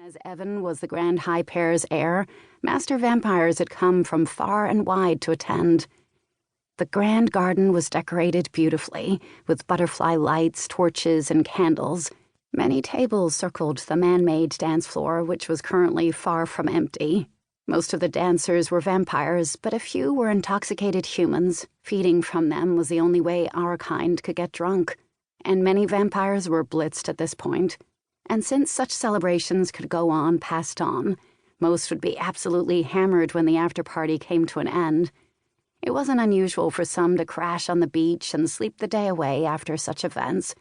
As Evan was the Grand High Pair's heir, master vampires had come from far and wide to attend. The grand garden was decorated beautifully, with butterfly lights, torches, and candles. Many tables circled the man-made dance floor, which was currently far from empty. Most of the dancers were vampires, but a few were intoxicated humans. Feeding from them was the only way our kind could get drunk, and many vampires were blitzed at this point. And since such celebrations could go on past dawn, most would be absolutely hammered when the after-party came to an end. It wasn't unusual for some to crash on the beach and sleep the day away after such events.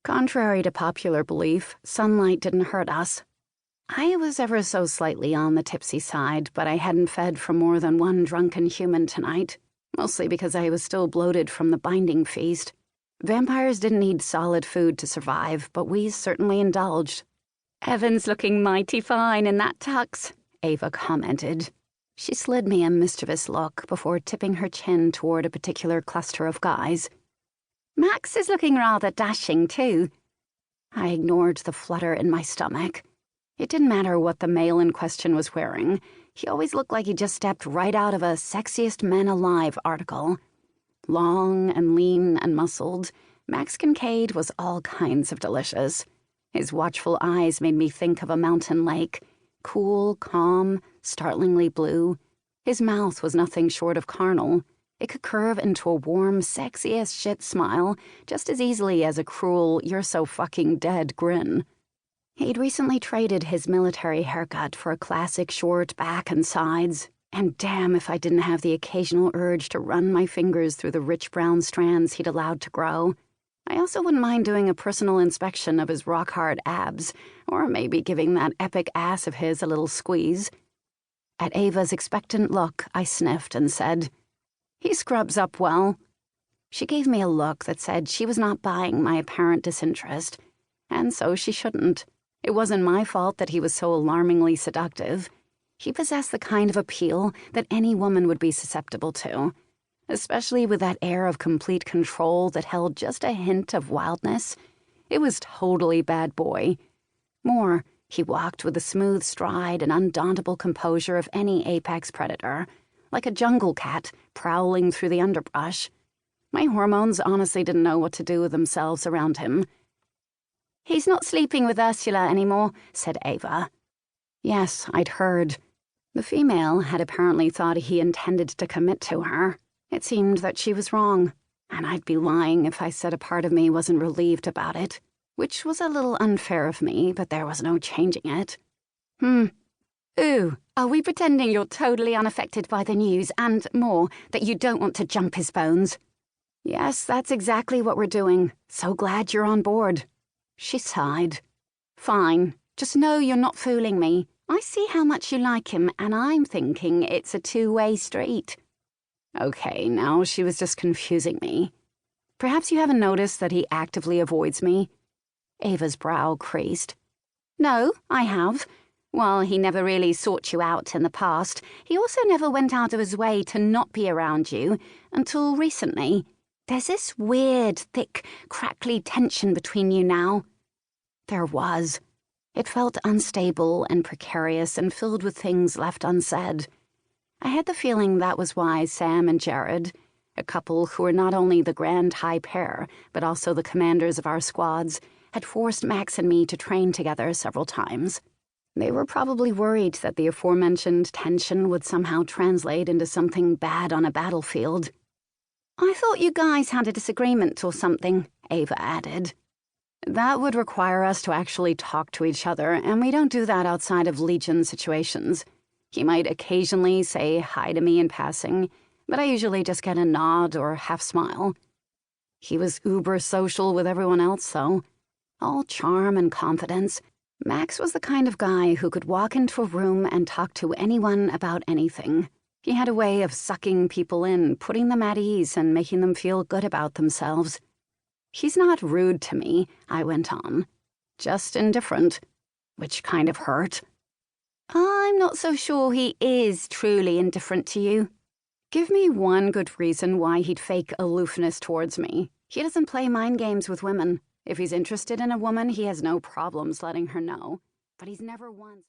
Contrary to popular belief, sunlight didn't hurt us. I was ever so slightly on the tipsy side, but I hadn't fed from more than one drunken human tonight, mostly because I was still bloated from the binding feast. Vampires didn't need solid food to survive, but we certainly indulged. "Evan's looking mighty fine in that tux," Ava commented. She slid me a mischievous look before tipping her chin toward a particular cluster of guys. "Max is looking rather dashing, too." I ignored the flutter in my stomach. It didn't matter what the male in question was wearing. He always looked like he just stepped right out of a Sexiest Men Alive article. Long and lean and muscled, Max Kincaid was all kinds of delicious. His watchful eyes made me think of a mountain lake, cool, calm, startlingly blue. His mouth was nothing short of carnal. It could curve into a warm, sexy-as-shit smile just as easily as a cruel, you're-so-fucking-dead grin. He'd recently traded his military haircut for a classic short back and sides, and damn if I didn't have the occasional urge to run my fingers through the rich brown strands he'd allowed to grow. I also wouldn't mind doing a personal inspection of his rock-hard abs, or maybe giving that epic ass of his a little squeeze. At Ava's expectant look, I sniffed and said, "He scrubs up well." She gave me a look that said she was not buying my apparent disinterest, and so she shouldn't. It wasn't my fault that he was so alarmingly seductive. He possessed the kind of appeal that any woman would be susceptible to, especially with that air of complete control that held just a hint of wildness. It was totally bad boy. More, he walked with the smooth stride and undauntable composure of any apex predator, like a jungle cat prowling through the underbrush. My hormones honestly didn't know what to do with themselves around him. "He's not sleeping with Ursula anymore," said Ava. Yes, I'd heard. The female had apparently thought he intended to commit to her. It seemed that she was wrong, and I'd be lying if I said a part of me wasn't relieved about it, which was a little unfair of me, but there was no changing it. Ooh, are we pretending you're totally unaffected by the news and, more, that you don't want to jump his bones? Yes, that's exactly what we're doing. So glad you're on board. She sighed. Fine, just know you're not fooling me. I see how much you like him, and I'm thinking it's a two-way street. Okay, now she was just confusing me. Perhaps you haven't noticed that he actively avoids me? Ava's brow creased. No, I have. While he never really sought you out in the past, he also never went out of his way to not be around you until recently. There's this weird, thick, crackly tension between you now. There was. It felt unstable and precarious and filled with things left unsaid. I had the feeling that was why Sam and Jared, a couple who were not only the Grand High Pair, but also the commanders of our squads, had forced Max and me to train together several times. They were probably worried that the aforementioned tension would somehow translate into something bad on a battlefield. "I thought you guys had a disagreement or something," Ava added. "That would require us to actually talk to each other, and we don't do that outside of Legion situations. He might occasionally say hi to me in passing, but I usually just get a nod or half smile. He was uber social with everyone else, though. All charm and confidence. Max was the kind of guy who could walk into a room and talk to anyone about anything. He had a way of sucking people in, putting them at ease, and making them feel good about themselves. He's not rude to me," I went on. "Just indifferent," which kind of hurt. "I'm not so sure he is truly indifferent to you. Give me one good reason why he'd fake aloofness towards me. He doesn't play mind games with women. If he's interested in a woman, he has no problems letting her know. But he's never once..."